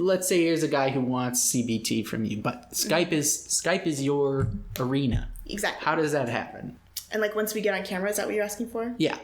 let's say here's a guy who wants CBT from you, but Skype is your arena. Exactly. How does that happen? And like once we get on camera, is that what you're asking for? Yeah.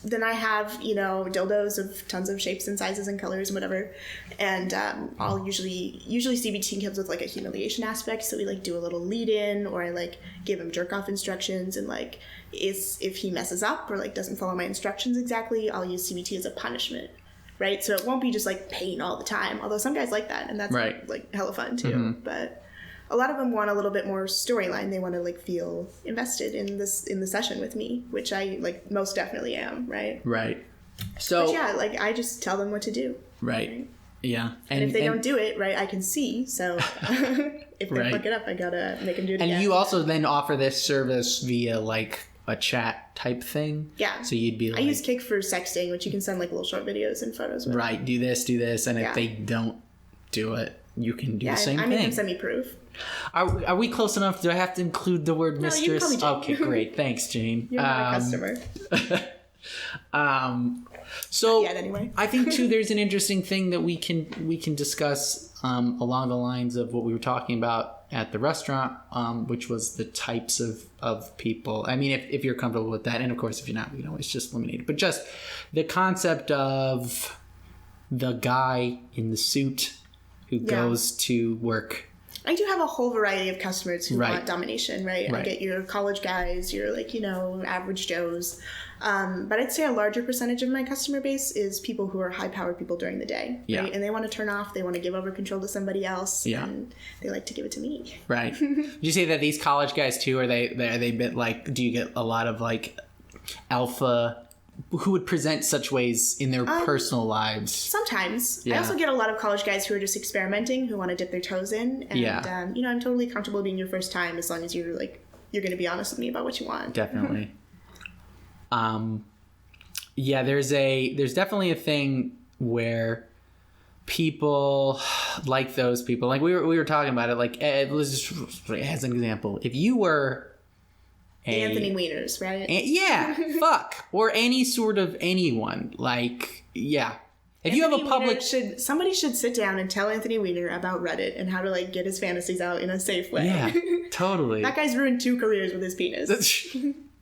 Then I have, dildos of tons of shapes and sizes and colors and whatever. And I'll usually CBT comes with like a humiliation aspect. So we like do a little lead in, or I like give him jerk off instructions, and like if he messes up or like doesn't follow my instructions exactly, I'll use CBT as a punishment. Right. So it won't be just like pain all the time. Although some guys like that, and that's like hella fun too. Mm-hmm. But a lot of them want a little bit more storyline. They want to like feel invested in the session with me, which I like most definitely am, right? Right. So but yeah, like I just tell them what to do. Right. Yeah. And if they don't do it, right, I can see. So if they fuck it up, I gotta make them do it again. And you also then offer this service via like a chat type thing. Yeah. So you'd be like, I use Kik for sexting, which you can send like little short videos and photos with. Right. Do this. And if they don't do it, you can do the same thing. I make them send me proof. Are we close enough? Do I have to include the word mistress? No, you can okay, great. Thanks, Jane. You're not a customer. So not yet, anyway. I think too, there's an interesting thing that we can discuss along the lines of what we were talking about at the restaurant, which was the types of people. I mean, if you're comfortable with that, and of course, if you're not, we can always just eliminate it. But just the concept of the guy in the suit who goes to work. I do have a whole variety of customers who want domination, right? I get your college guys, your like, average Joes. But I'd say a larger percentage of my customer base is people who are high-powered people during the day, right? And they want to turn off, they want to give over control to somebody else, and they like to give it to me. Right. Did you say that these college guys too, are they bit like, do you get a lot of like alpha who would present such ways in their personal lives? Sometimes. I also get a lot of college guys who are just experimenting, who want to dip their toes in. And, I'm totally comfortable being your first time as long as you're going to be honest with me about what you want. Definitely. There's definitely a thing where people like those people, like we were talking about it, like let's just as an example, if you were Anthony Wieners, right? Fuck. Or any sort of anyone. Like, if Anthony you have a public... somebody should sit down and tell Anthony Weiner about Reddit and how to, like, get his fantasies out in a safe way. Yeah, totally. That guy's ruined 2 careers with his penis.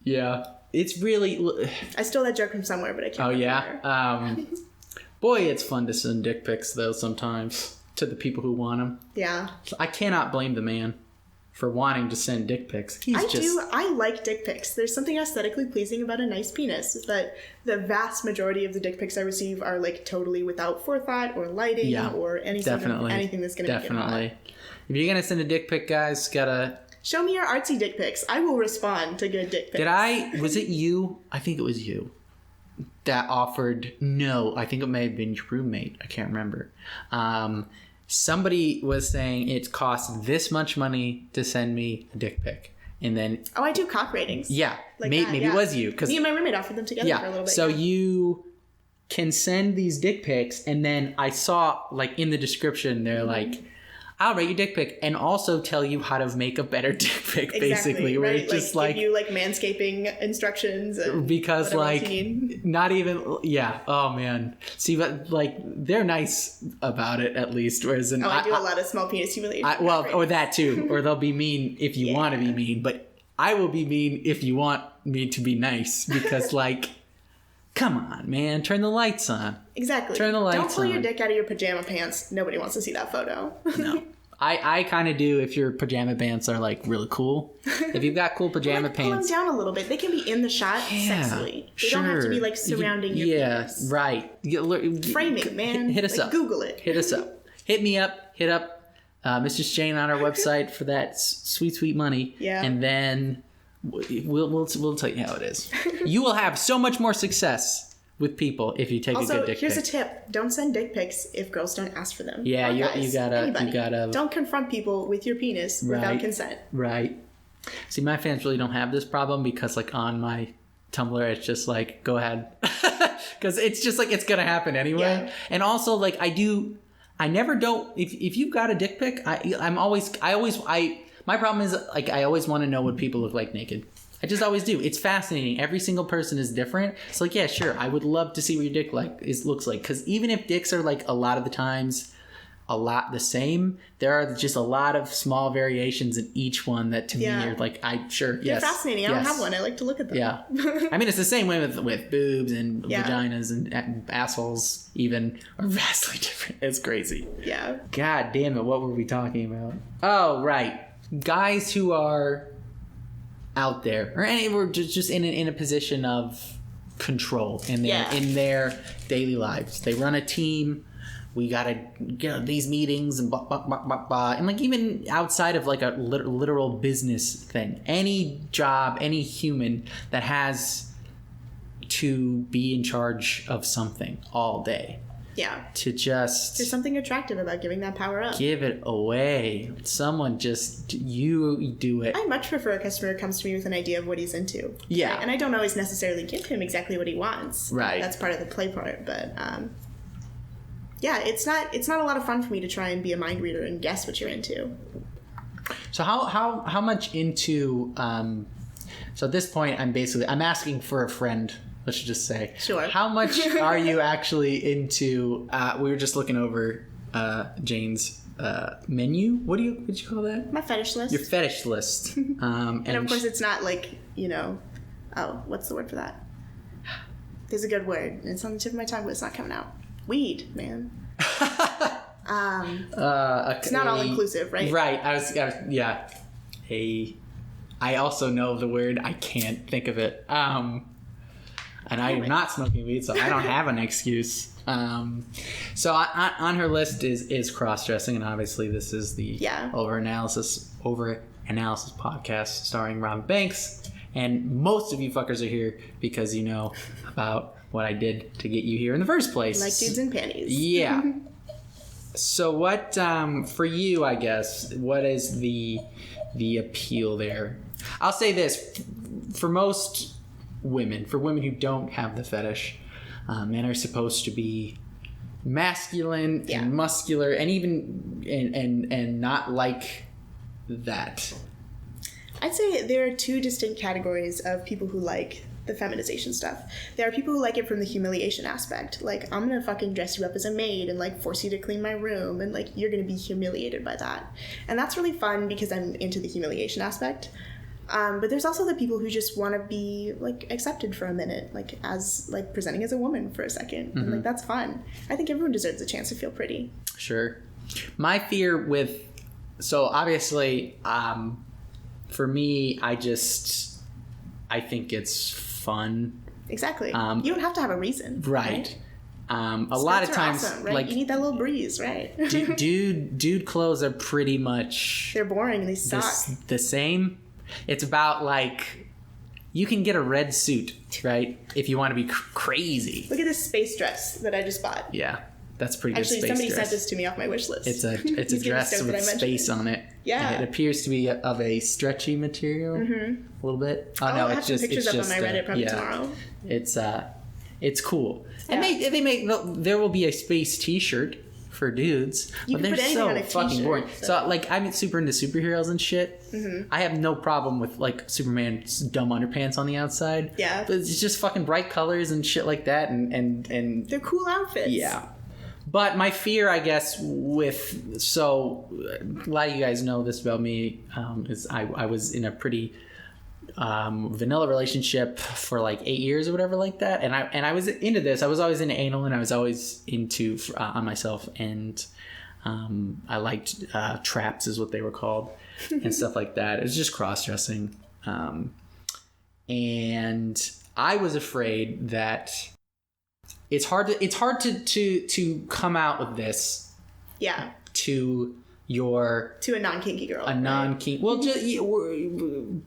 Yeah. It's really... I stole that joke from somewhere, but I can't remember. Boy, it's fun to send dick pics, though, sometimes, to the people who want them. Yeah. I cannot blame the man for wanting to send dick pics. I like dick pics. There's something aesthetically pleasing about a nice penis, but the vast majority of the dick pics I receive are like totally without forethought or lighting or anything that's going to make it hot. If you're going to send a dick pic, guys, gotta... Show me your artsy dick pics. I will respond to good dick pics. Was it you? I think it was you that offered... No, I think it may have been your roommate. I can't remember. Somebody was saying it costs this much money to send me a dick pic. And then... Oh, I do cock ratings. Yeah. Like maybe it was you. Me and my roommate offered them together for a little bit. So you can send these dick pics. And then I saw, like, in the description, they're like, I'll rate your dick pic and also tell you how to make a better dick pic, basically. Where it's just like... give you, like, manscaping instructions. And because, like, not even... Yeah. Oh, man. See, but, like, they're nice about it, at least. Whereas I do a lot of small penis humiliation. Or that, too. Or they'll be mean if you want to be mean. But I will be mean if you want me to be nice. Because, like... Come on, man. Turn the lights on. Exactly. Turn the lights on. Don't pull your dick out of your pajama pants. Nobody wants to see that photo. No. I kind of do if your pajama pants are, like, really cool. If you've got cool pajama pants. Pull them down a little bit. They can be in the shot sexily. They don't have to be, like, surrounding your penis. Right. Framing, man. Hit us up. Google it. Hit us up. Hit me up. Hit up Mistress Jane on our website for that sweet, sweet money. Yeah. And then... We'll tell you how it is. You will have so much more success with people if you take a good dick pic. Here's a tip. Don't send dick pics if girls don't ask for them. Yeah, you gotta... Don't confront people with your penis without consent. Right. See, my fans really don't have this problem because, like, on my Tumblr, it's just like, go ahead. Because it's just like, it's gonna happen anyway. Yeah. And also, like, if you've got a dick pic, my problem is, like, I always want to know what people look like naked. I just always do. It's fascinating. Every single person is different. It's like, yeah, sure. I would love to see what your dick looks like. Because even if dicks are, like, a lot of the times a lot the same. There are just a lot of small variations in each one that to me are like, They're fascinating. I don't have one. I like to look at them. Yeah. I mean, it's the same way with boobs and vaginas and assholes even are vastly different. It's crazy. Yeah. God damn it. What were we talking about? Oh, right. Guys who are out there or we're just in a position of control in their daily lives. They run a team. We gotta get these meetings and blah, blah, blah, blah, blah. And like even outside of like a literal business thing, any job, any human that has to be in charge of something all day. Yeah. To just... There's something attractive about giving that power up. Give it away. Someone just... You do it. I much prefer a customer who comes to me with an idea of what he's into. Yeah. Right? And I don't always necessarily give him exactly what he wants. Right. That's part of the play part. But, yeah, it's not a lot of fun for me to try and be a mind reader and guess what you're into. So how much into... So at this point, I'm asking for a friend... Let's just say. Sure. How much are you actually into? We were just looking over Jane's menu. What would you call that? My fetish list. Your fetish list. And of course, it's not like what's the word for that? There's a good word. It's on the tip of my tongue, but it's not coming out. Weed, man. It's not all inclusive, right? Right. Yeah. I also know the word. I can't think of it. And I am not smoking weed, so I don't have an excuse. So on her list is cross-dressing, and obviously this is the OverANALysis podcast starring Robin Banks. And most of you fuckers are here because you know about what I did to get you here in the first place. Like dudes in panties. Yeah. So what, for you, I guess, what is the appeal there? I'll say this, for most... for women who don't have the fetish, men are supposed to be masculine and muscular and even and not like that. I'd say there are two distinct categories of people who like the feminization stuff. There are people who like it from the humiliation aspect, like I'm gonna fucking dress you up as a maid and like force you to clean my room and like you're gonna be humiliated by that, and that's really fun because I'm into the humiliation aspect. But there's also the people who just want to be like accepted for a minute, like as like presenting as a woman for a second. Mm-hmm. And like that's fun. I think everyone deserves a chance to feel pretty. Sure. My fear so obviously, for me, I think it's fun. Exactly. You don't have to have a reason. Right. A lot of times, awesome, right? like you need that little breeze, right? dude clothes are pretty much they're boring. They suck. The same. It's about like you can get a red suit, right? If you want to be crazy. Look at this space dress that I just bought. Yeah, that's pretty good. Actually, space somebody dress. sent this to me off my wish list. It's a dress with space on it. Yeah, and it appears to be of a stretchy material, a little bit. Oh no, I'll have it's just pictures it's up just on my Reddit probably tomorrow. It's cool, and they make there will be a space T-shirt for dudes, but they're so fucking boring. So like I'm super into superheroes and shit. Mm-hmm. I have no problem with like Superman's dumb underpants on the outside. Yeah, but it's just fucking bright colors and shit like that, and they're cool outfits. Yeah. But my fear, I guess, a lot of you guys know this about me, is I was in a pretty vanilla relationship for like 8 years or whatever like that, and I was into this. I was always into anal, and I was always into on myself, and I liked traps is what they were called, and stuff like that. It was just cross-dressing, and I was afraid that it's hard to come out with this. Yeah. To a non-kinky girl. A non-kinky. Well, just you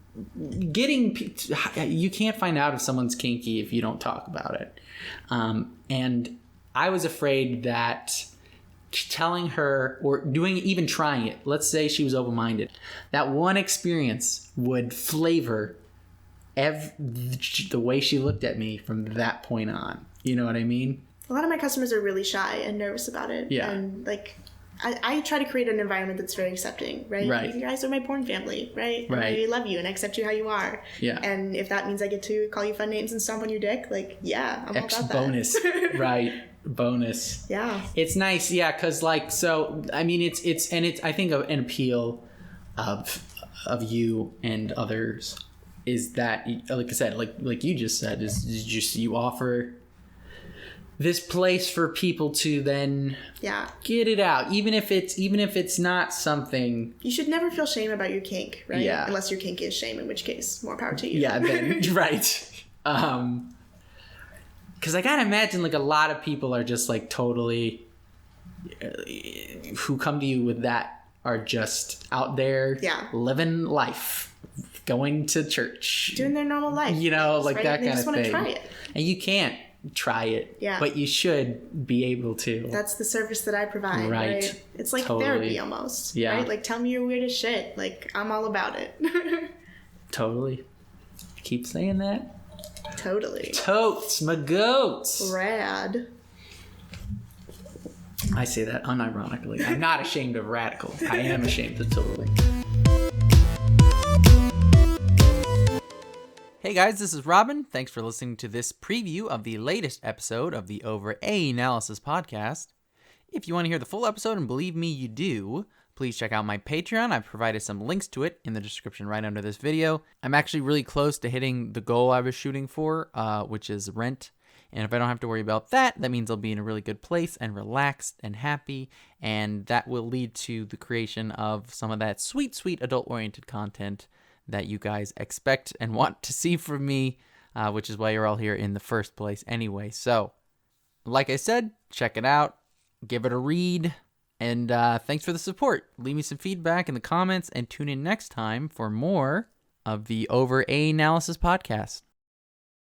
can't find out if someone's kinky if you don't talk about it. And I was afraid that telling her or even trying it, let's say she was open-minded, that one experience would flavor the way she looked at me from that point on. You know what I mean? A lot of my customers are really shy and nervous about it. Yeah. And like, I try to create an environment that's very accepting, right? Right. You guys are my porn family, right? Right. I love you and I accept you how you are. Yeah. And if that means I get to call you fun names and stomp on your dick, like, yeah, I'm all about that. Bonus. Right. bonus. Yeah. It's nice, yeah, because like, so I mean, it's I think an appeal of you and others is that, like I said, like you just said, is just you offer this place for people to then get it out, even if it's not something. You should never feel shame about your kink, right? Yeah. Unless your kink is shame, in which case, more power to you. Yeah, then right. Because I gotta imagine like a lot of people are just like totally who come to you with that are just out there living life, going to church, doing their normal life, you know, like right? that They kind just of want thing. to try it. And you can't try it, but you should be able to. That's the service that I provide, right? It's like therapy almost, right? Like, tell me your weirdest shit. Like, I'm all about it. Totally. Keep saying that. Totally. Totes, my goats. Rad. I say that unironically. I'm not ashamed of radical. I am ashamed of totally. Hey guys, this is Robin. Thanks for listening to this preview of the latest episode of the OverANALysis podcast. If you want to hear the full episode, and believe me, you do, please check out my Patreon. I've provided some links to it in the description right under this video. I'm actually really close to hitting the goal I was shooting for, which is rent. And if I don't have to worry about that, that means I'll be in a really good place and relaxed and happy. And that will lead to the creation of some of that sweet, sweet adult-oriented content that you guys expect and want to see from me, which is why you're all here in the first place anyway. So, like I said, check it out, give it a read, and thanks for the support. Leave me some feedback in the comments and tune in next time for more of the OverANALysis podcast.